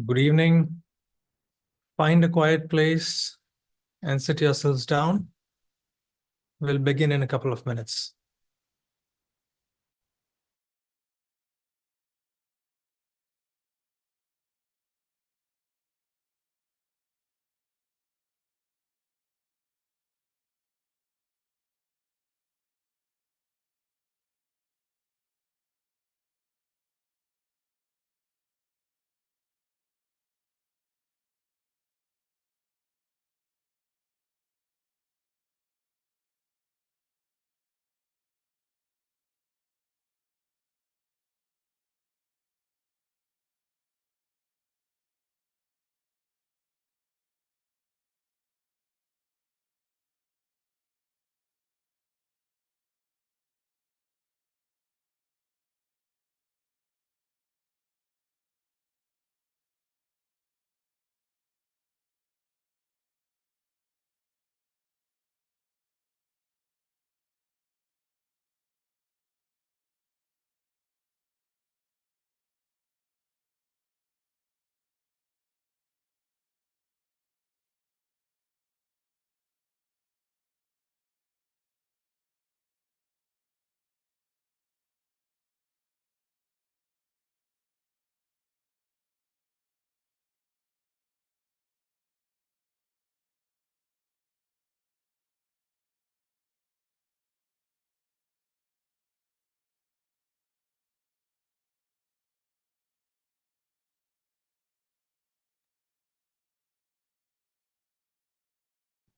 Good evening. Find a quiet place and sit yourselves down. We'll begin in a couple of minutes.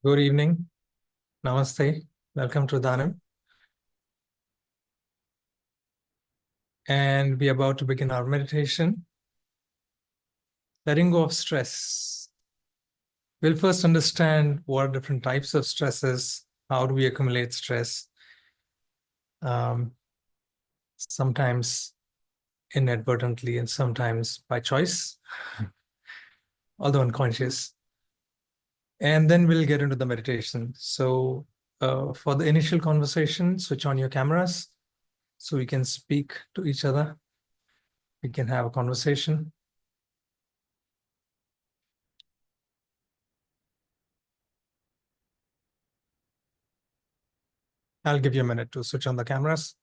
Good evening. Namaste. Welcome to Idanim. And we're about to begin our meditation. Letting go of stress. We'll first understand what are different types of stresses. How do we accumulate stress? Sometimes inadvertently and sometimes by choice, although unconscious. And then we'll get into the meditation. So for the initial conversation, switch on your cameras so we can speak to each other. We can have a conversation. I'll give you a minute to switch on the cameras.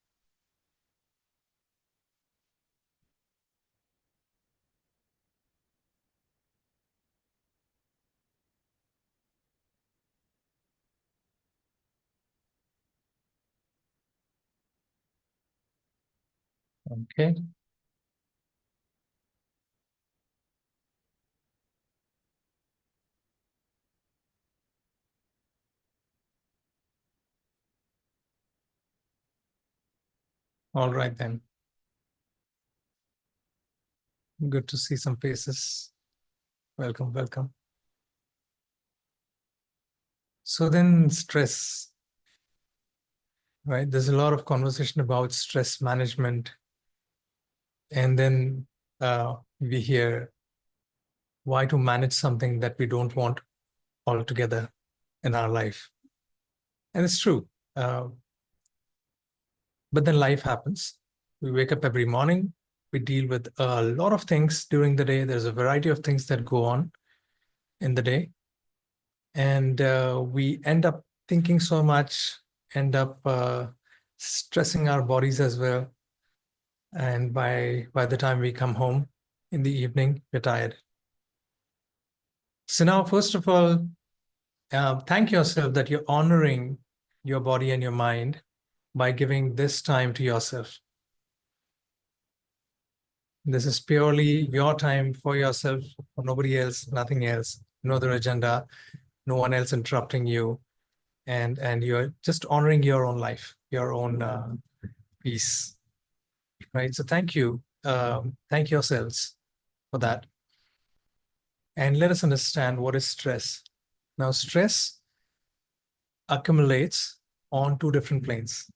Okay. All right then. Good to see some faces. Welcome, welcome. So then stress, right? There's a lot of conversation about stress management. And then we hear why to manage something that we don't want altogether in our life. And it's true. But then life happens. We wake up every morning. We deal with a lot of things during the day. There's a variety of things that go on in the day. And we end up thinking so much, end up stressing our bodies as well. And by the time we come home in the evening, we're tired. So now, first of all, thank yourself that you're honoring your body and your mind by giving this time to yourself. This is purely your time for yourself, for nobody else, nothing else, no other agenda, no one else interrupting you. And you're just honoring your own life, your own peace, right? So thank you. Thank yourselves for that. And let us understand what is stress. Now, stress accumulates on two different planes,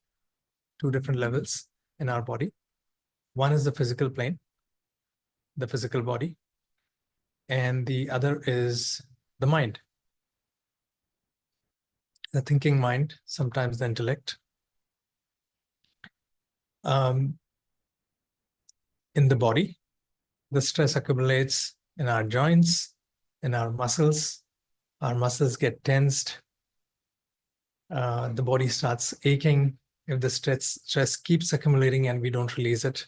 two different levels in our body. One is the physical plane, the physical body, and the other is the mind, the thinking mind, sometimes the intellect. In the body, the stress accumulates in our joints, in our muscles. Our muscles get tensed. The body starts aching if the stress keeps accumulating and we don't release it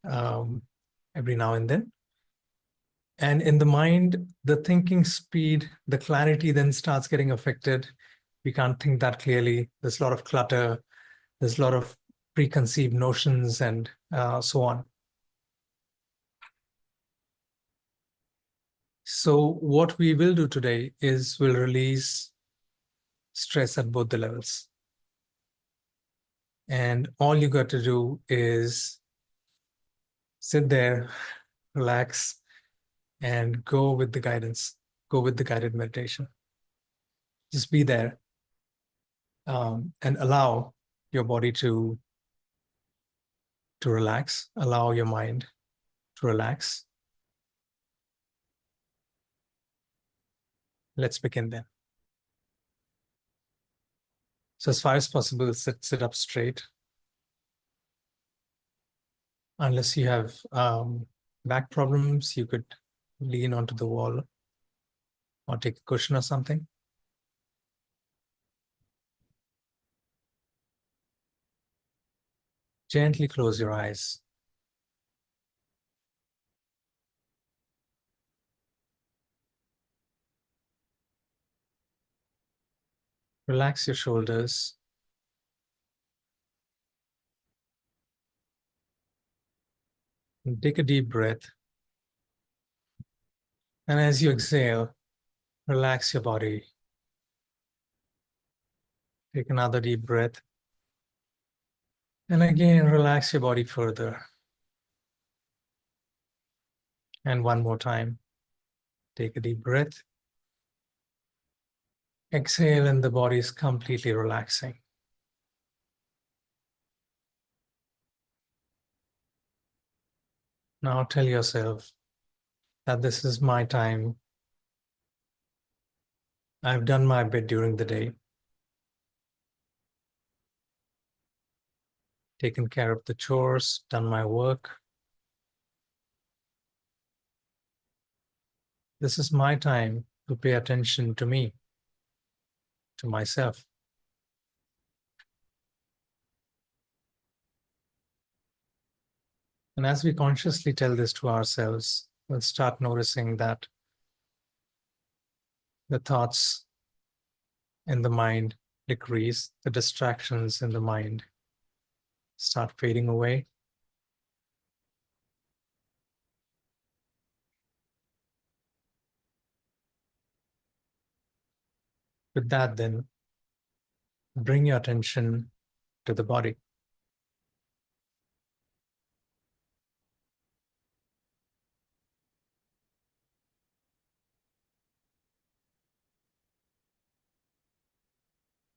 every now and then. And in the mind, the thinking speed, the clarity then starts getting affected. We can't think that clearly. There's a lot of clutter. There's a lot of preconceived notions and so on. So what we will do today is we'll release stress at both the levels. And all you got to do is sit there, relax, and go with the guidance, go with the guided meditation. Just be there and allow your body to relax, allow your mind to relax. Let's begin then. So as far as possible, sit up straight. Unless you have back problems, you could lean onto the wall or take a cushion or something. Gently close your eyes. Relax your shoulders. And take a deep breath. And as you exhale, relax your body. Take another deep breath. And again, relax your body further. And one more time. Take a deep breath. Exhale, and the body is completely relaxing. Now tell yourself that this is my time. I've done my bit during the day, taken care of the chores, done my work. This is my time to pay attention to me, to myself. And as we consciously tell this to ourselves, we'll start noticing that the thoughts in the mind decrease, the distractions in the mind start fading away. With that, then, bring your attention to the body.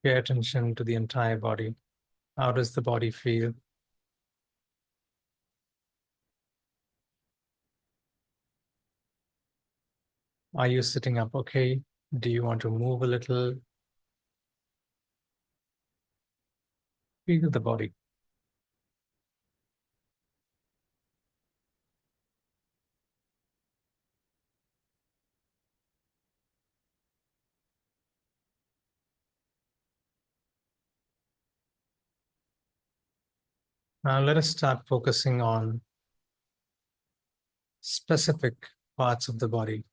Pay attention to the entire body. How does the body feel? Are you sitting up okay? Do you want to move a little? Feel the body. Now let us start focusing on specific parts of the body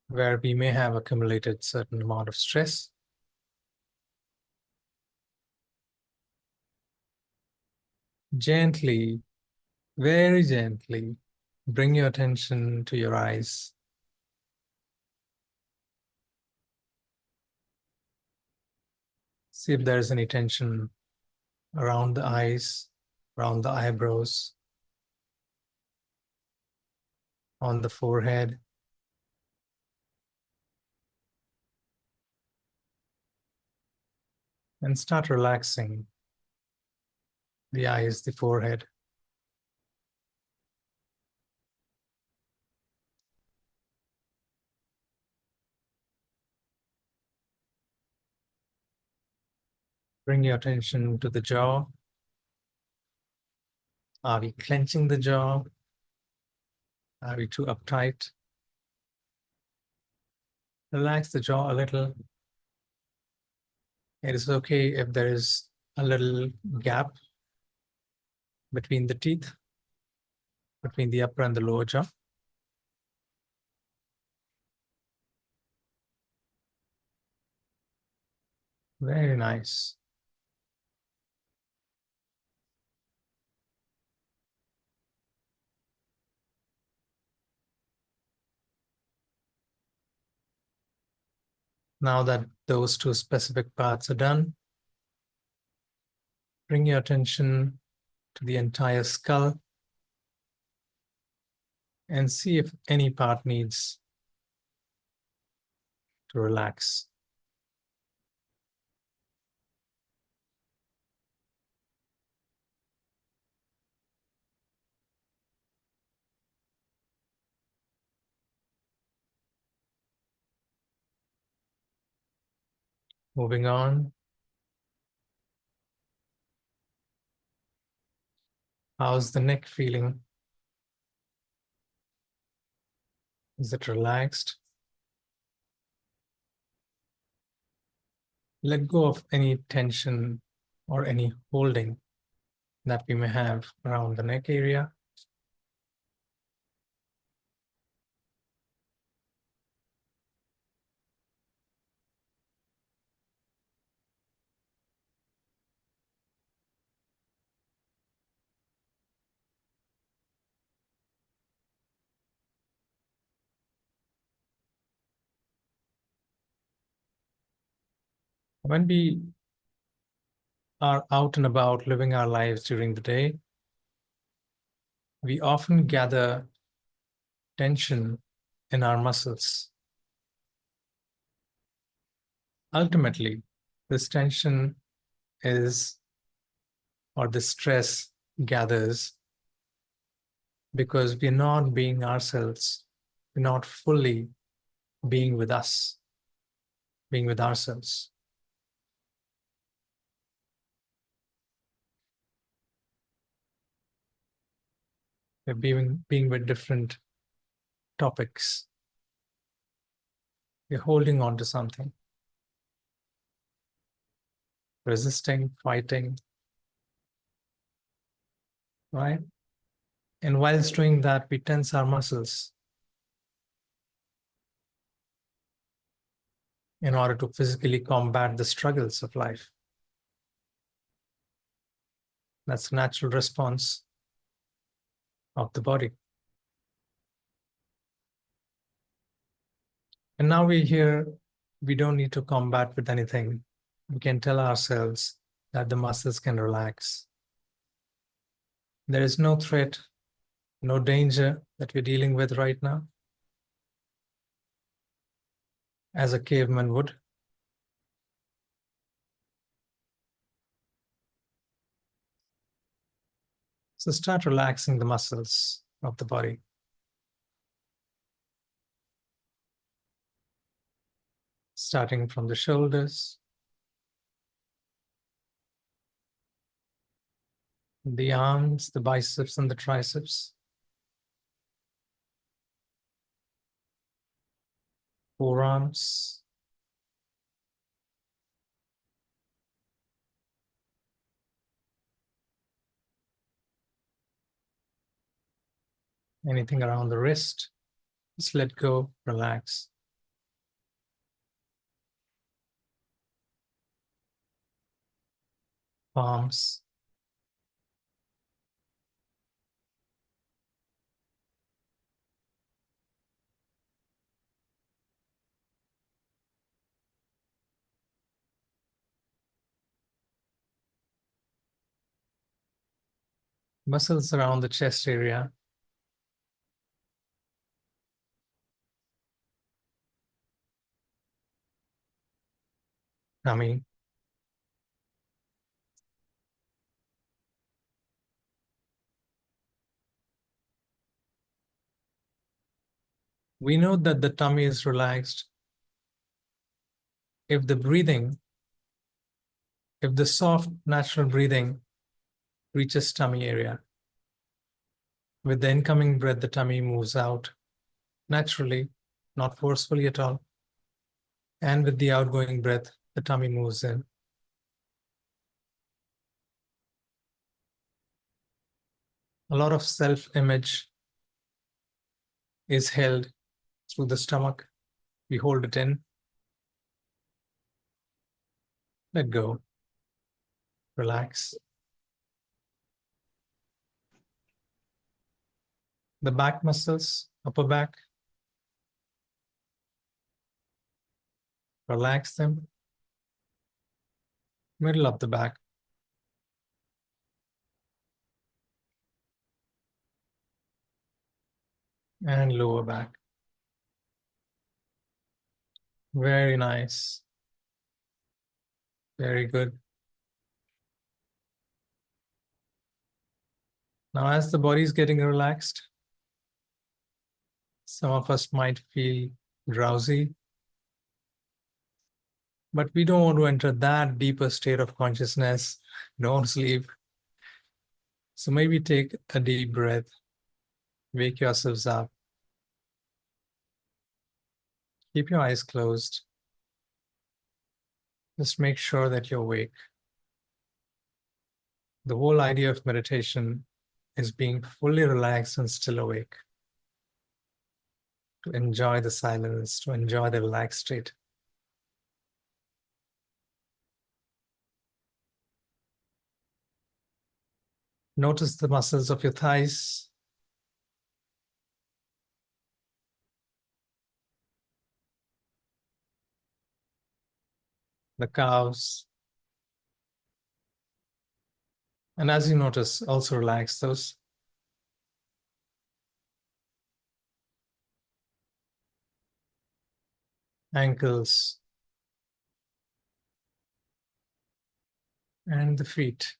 where we may have accumulated certain amount of stress. Gently, very gently, bring your attention to your eyes. See if there's any tension around the eyes, around the eyebrows, on the forehead. And start relaxing the eyes, the forehead. Bring your attention to the jaw. Are we clenching the jaw? Are we too uptight? Relax the jaw a little. It is okay if there is a little gap between the teeth, between the upper and the lower jaw. Very nice. Now that those two specific parts are done, bring your attention to the entire skull and see if any part needs to relax. Moving on. How's the neck feeling? Is it relaxed? Let go of any tension or any holding that we may have around the neck area. When we are out and about living our lives during the day, we often gather tension in our muscles. Ultimately, this tension is, or the stress gathers because we're not being ourselves. We're not fully being with us, being with ourselves. We're being with different topics. We're holding on to something, resisting, fighting, right? And whilst doing that, we tense our muscles in order to physically combat the struggles of life. That's a natural response of the body. And now we're here, we don't need to combat with anything. We can tell ourselves that the muscles can relax. There is no threat, no danger that we're dealing with right now, as a caveman would. So start relaxing the muscles of the body. Starting from the shoulders, the arms, the biceps and the triceps, forearms, anything around the wrist, just let go, relax. Palms, muscles around the chest area, tummy, we know that the tummy is relaxed if the breathing, if the soft natural breathing reaches tummy area. With the incoming breath, the tummy moves out naturally, not forcefully at all. And with the outgoing breath, the tummy moves in. A lot of self-image is held through the stomach. We hold it in. Let go. Relax. The back muscles, upper back, relax them. Middle of the back. And lower back. Very nice. Very good. Now, as the body is getting relaxed, some of us might feel drowsy, but we don't want to enter that deeper state of consciousness. Don't sleep. So maybe take a deep breath, wake yourselves up. Keep your eyes closed. Just make sure that you're awake. The whole idea of meditation is being fully relaxed and still awake, to enjoy the silence, to enjoy the relaxed state. Notice the muscles of your thighs, the calves, and as you notice, also relax those. Ankles and the feet.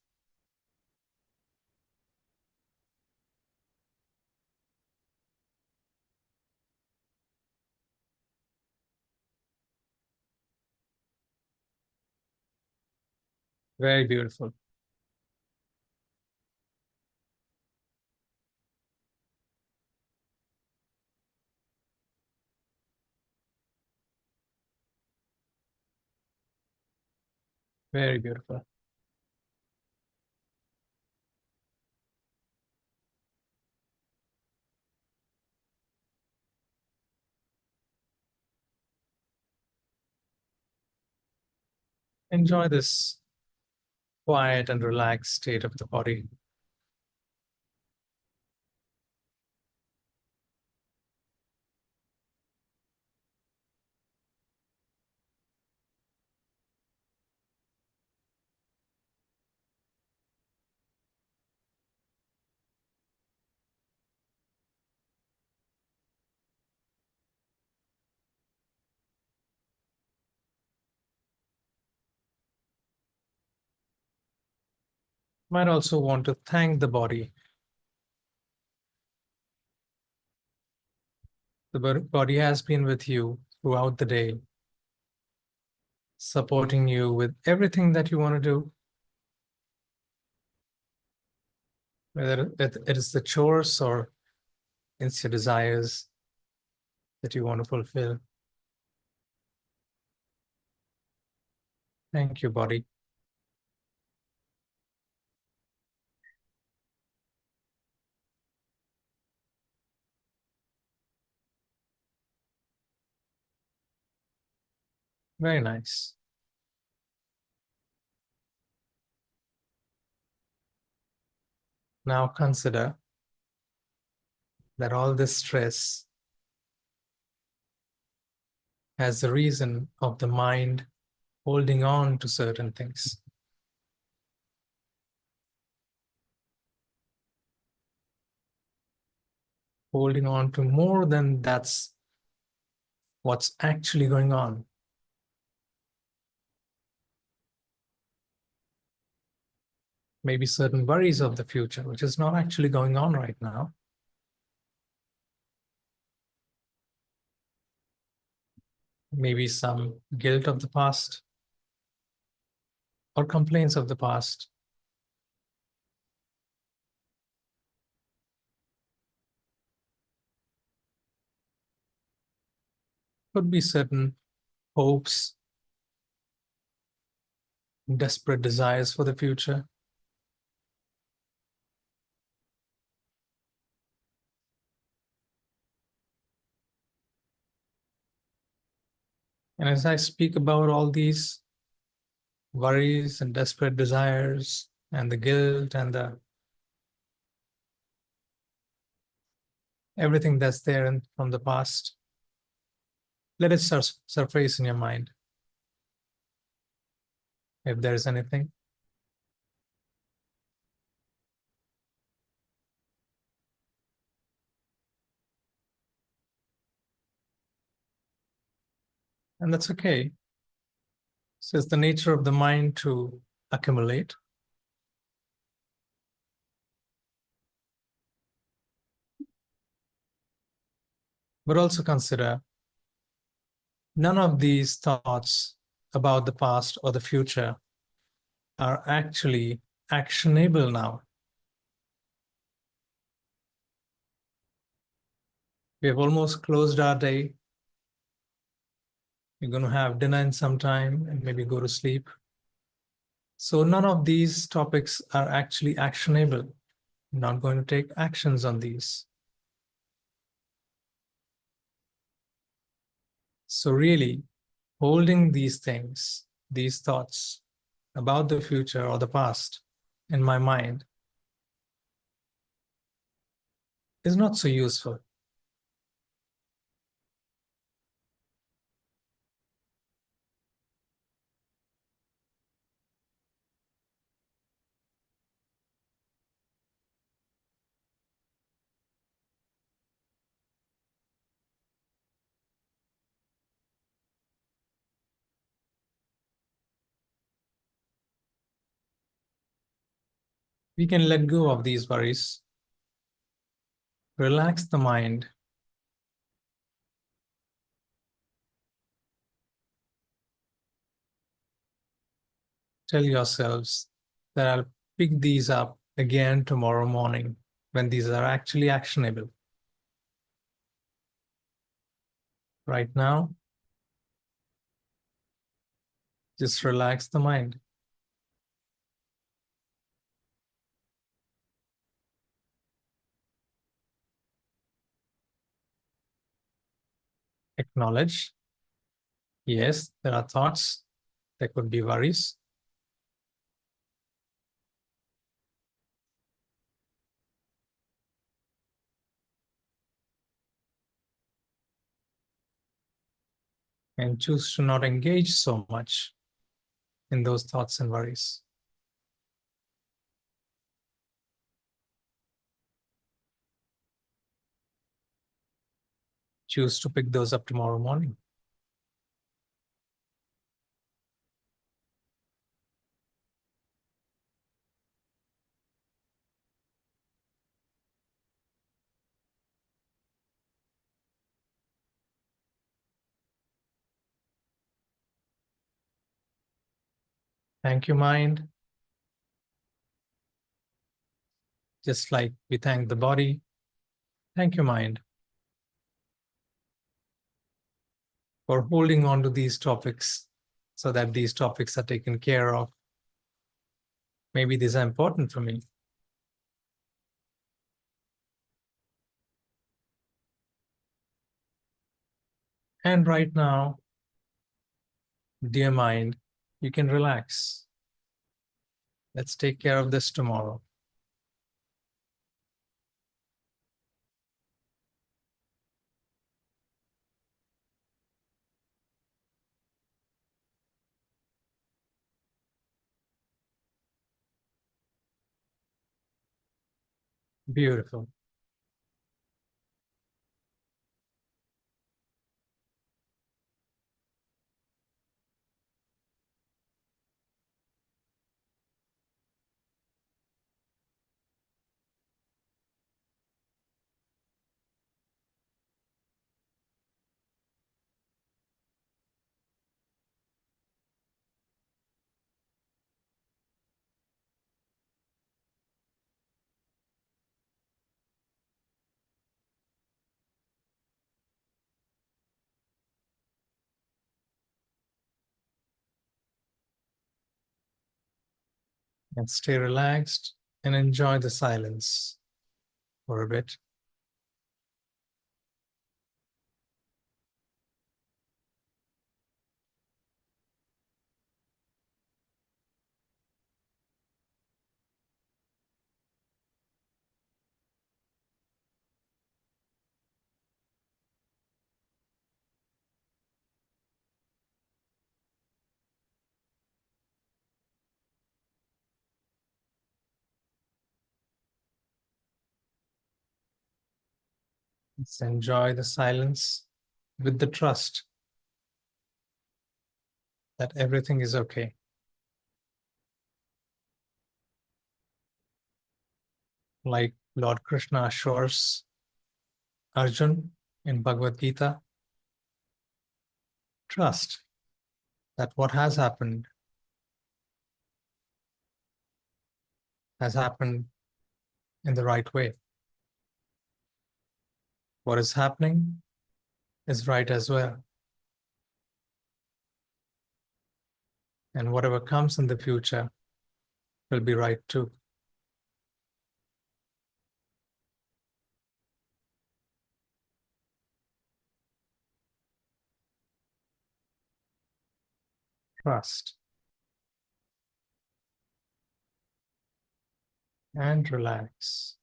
Very beautiful. Very beautiful. Enjoy this quiet and relaxed state of the body. Might also want to thank the body. The body has been with you throughout the day, supporting you with everything that you want to do, whether it is the chores or it's your desires that you want to fulfill. Thank you, body. Very nice. Now consider that all this stress has the reason of the mind holding on to certain things. Holding on to more than that's what's actually going on. Maybe certain worries of the future, which is not actually going on right now. Maybe some guilt of the past or complaints of the past. Could be certain hopes, desperate desires for the future. And as I speak about all these worries and desperate desires and the guilt and the everything that's there from the past, let it surface in your mind if there is anything. And that's okay. So it's the nature of the mind to accumulate, but also consider none of these thoughts about the past or the future are actually actionable now. We have almost closed our day. We're going to have dinner in some time and maybe go to sleep. So none of these topics are actually actionable. I'm not going to take actions on these. So really, holding these things, these thoughts about the future or the past in my mind is not so useful. We can let go of these worries, relax the mind, tell yourselves that I'll pick these up again tomorrow morning when these are actually actionable. Right now, just relax the mind. Acknowledge, yes, there are thoughts, there could be worries, and choose to not engage so much in those thoughts and worries. Choose to pick those up tomorrow morning. Thank you, mind. Just like we thank the body, thank you, mind, for holding on to these topics so that these topics are taken care of. Maybe these are important for me. And right now, dear mind, you can relax. Let's take care of this tomorrow. Beautiful. And stay relaxed and enjoy the silence for a bit. Let's enjoy the silence with the trust that everything is okay. Like Lord Krishna assures Arjun in Bhagavad Gita, trust that what has happened in the right way. What is happening is right as well. And whatever comes in the future will be right too. Trust and relax.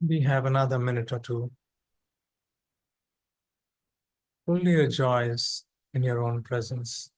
We have another minute or two. Fully rejoice in your own presence.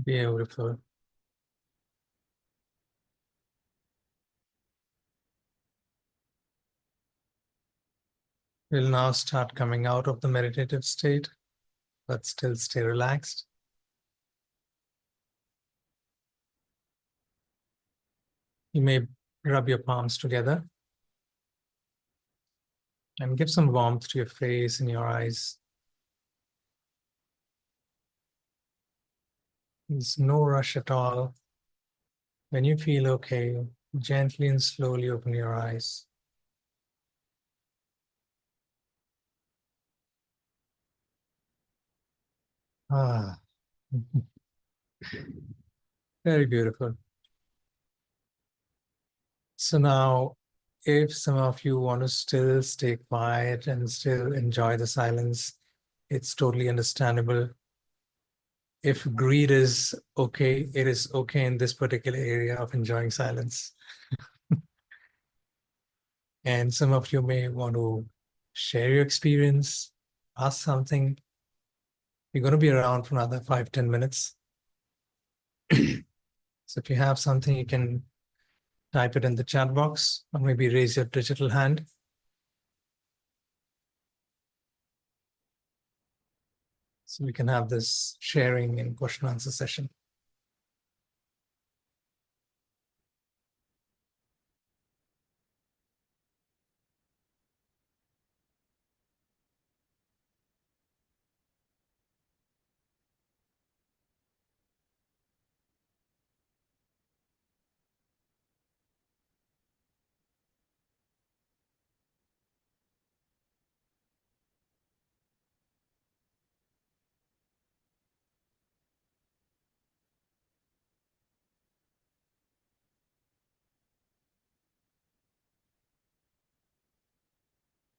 Beautiful. We'll now start coming out of the meditative state, but still stay relaxed. You may rub your palms together and give some warmth to your face and your eyes. There's no rush at all. When you feel okay, gently and slowly open your eyes. Ah, very beautiful. So now, if some of you want to still stay quiet and still enjoy the silence, it's totally understandable. If greed is okay, it is okay in this particular area of enjoying silence. And some of you may want to share your experience, ask something. We're going to be around for another 5-10 minutes. So if you have something, you can type it in the chat box or maybe raise your digital hand. So we can have this sharing and question answer session.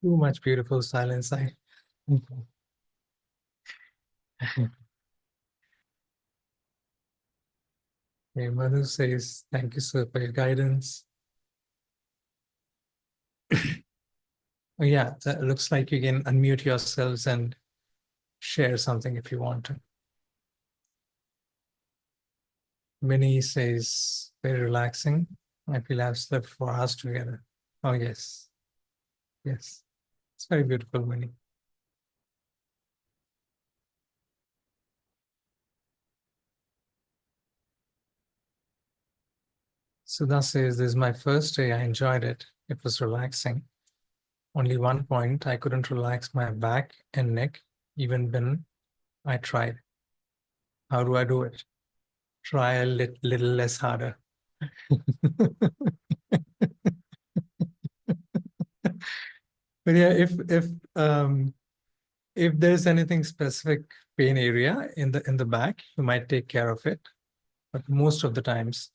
Too much beautiful silence. Okay, Manu says, thank you, sir, for your guidance. Oh, yeah, that looks like you can unmute yourselves and share something if you want to. Minnie says, very relaxing. I feel I've slept for hours together. Oh, yes. Yes. It's very beautiful, Minnie. Sudha says, this is my first day. I enjoyed it. It was relaxing. Only one point, I couldn't relax my back and neck, even when I tried. How do I do it? Try a little less harder. But yeah, if there's anything specific pain area in the back, you might take care of it. But most of the times,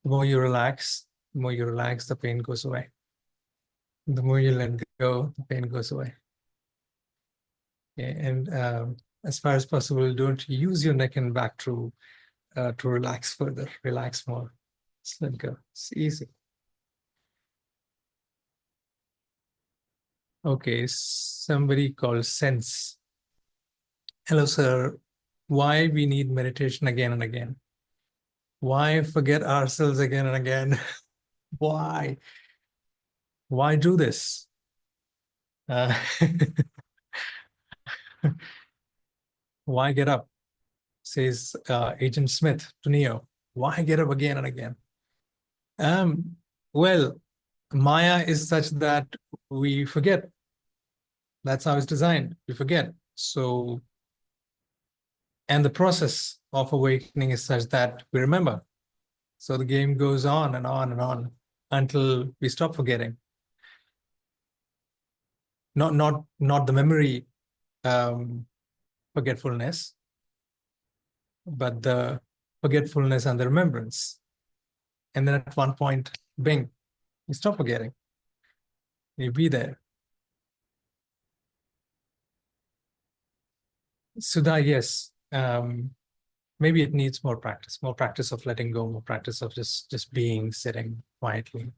the more you relax, the pain goes away. The more you let go, the pain goes away. Okay, and as far as possible, don't use your neck and back to relax further. Relax more. Just let go. It's easy. Okay, somebody called Sense. Hello, sir. Why we need meditation again and again? Why forget ourselves again and again? Why? Why do this? Uh, why get up? Says Agent Smith to Neo. Why get up again and again? Um, well, Maya is such that we forget. That's how it's designed. We forget. So, and the process of awakening is such that we remember. So the game goes on and on and on until we stop forgetting. Not the memory forgetfulness, but the forgetfulness and the remembrance. And then at one point, bing, you stop forgetting. You be there. Sudha, yes. Maybe it needs more practice of letting go, more practice of just being, sitting quietly.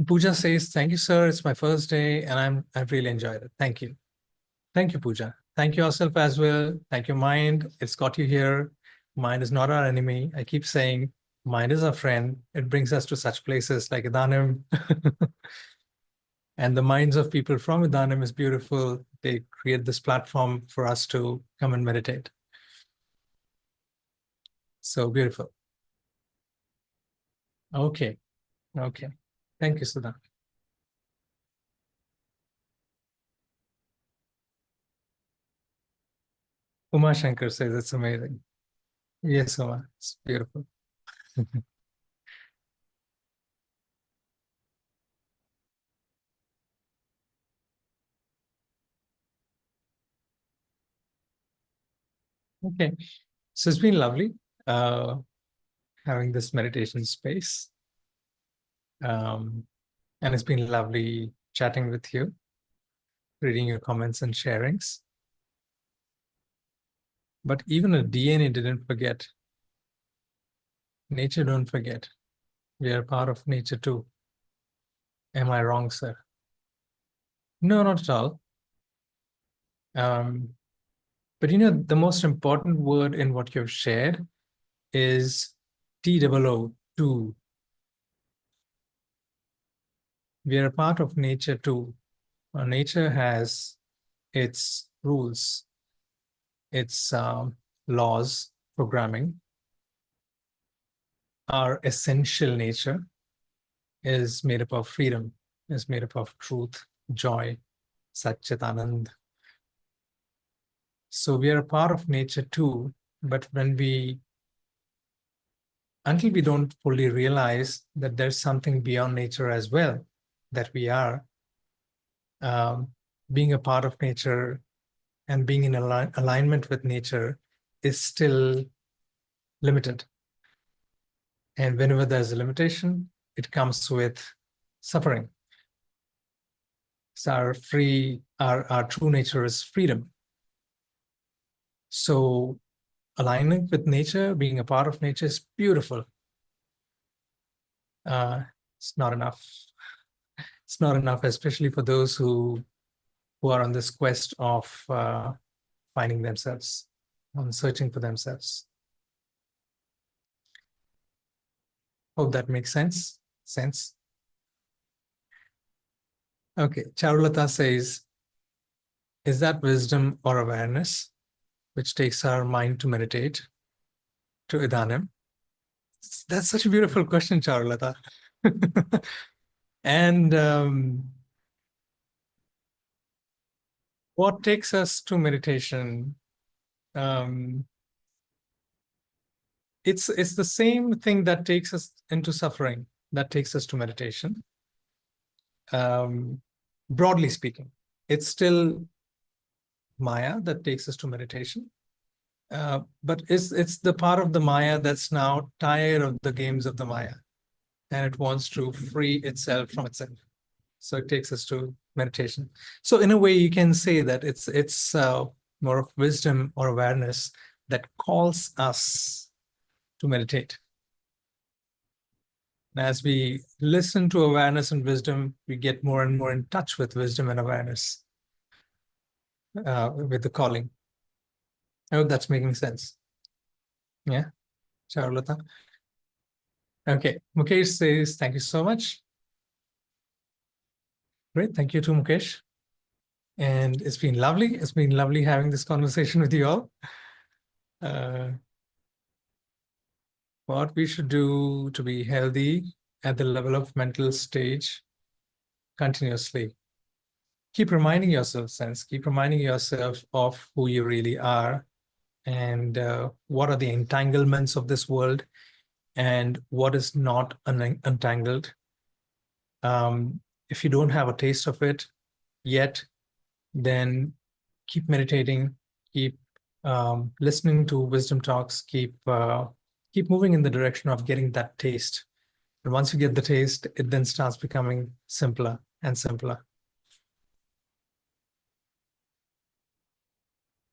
Pooja says, thank you, sir. It's my first day and I've really enjoyed it. Thank you. Thank you, Pooja. Thank you yourself as well. Thank you, mind. It's got you here. Mind is not our enemy. I keep saying mind is our friend. It brings us to such places like Idanim. And the minds of people from Idanim is beautiful. They create this platform for us to come and meditate. So beautiful. Okay. Okay. Thank you, Sudha. Uma Shankar says it's amazing. Yes, Uma. It's beautiful. Okay. So it's been lovely uh, having this meditation space. Um, and it's been lovely chatting with you, reading your comments and sharings. But even a DNA didn't forget. Nature don't forget. We are part of nature too. Am I wrong, sir? No, not at all. Um, but the most important word in what you've shared is TOO. We are a part of nature too. Nature has its rules, its laws, programming. Our essential nature is made up of freedom, is made up of truth, joy, Satchitanand. So we are a part of nature too, but until we don't fully realize that there's something beyond nature as well, that we are, um, being a part of nature and being in alignment with nature is still limited. And whenever there's a limitation, it comes with suffering. So our true nature is freedom. So alignment with nature, being a part of nature is beautiful. It's not enough. It's not enough, especially for those who are on this quest of finding themselves, on searching for themselves. Hope that makes sense. Okay, Charulata says, is that wisdom or awareness which takes our mind to meditate? To Idanim? That's such a beautiful question, Charulata. And what takes us to meditation? Um, it's the same thing that takes us into suffering, that takes us to meditation. Broadly speaking, it's still Maya that takes us to meditation. But it's the part of the Maya that's now tired of the games of the Maya, and it wants to free itself from itself. So it takes us to meditation. So in a way, you can say that it's more of wisdom or awareness that calls us to meditate. And as we listen to awareness and wisdom, we get more and more in touch with wisdom and awareness, with the calling. I hope that's making sense. Yeah, Charulata. Okay, Mukesh says, thank you so much. Great, thank you to Mukesh. And it's been lovely. It's been lovely having this conversation with you all. What we should do to be healthy at the level of mental stage continuously. Keep reminding yourself, keep reminding yourself of who you really are and what are the entanglements of this world and what is not untangled. If you don't have a taste of it yet, then keep meditating, keep listening to wisdom talks, keep moving in the direction of getting that taste. And once you get the taste, it then starts becoming simpler and simpler.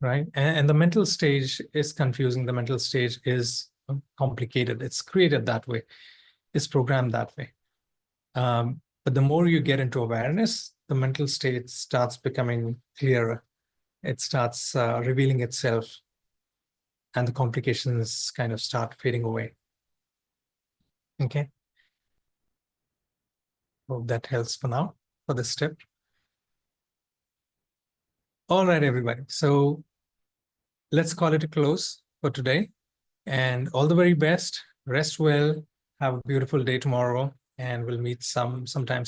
Right? And the mental stage is confusing. The mental stage is complicated. It's created that way. It's programmed that way. But the more you get into awareness, the mental state starts becoming clearer. It starts revealing itself, and the complications kind of start fading away. Okay. Hope that helps for now, for this step. All right, everybody. So let's call it a close for today. And all the very best. Rest well. Have a beautiful day tomorrow, and we'll meet sometime soon.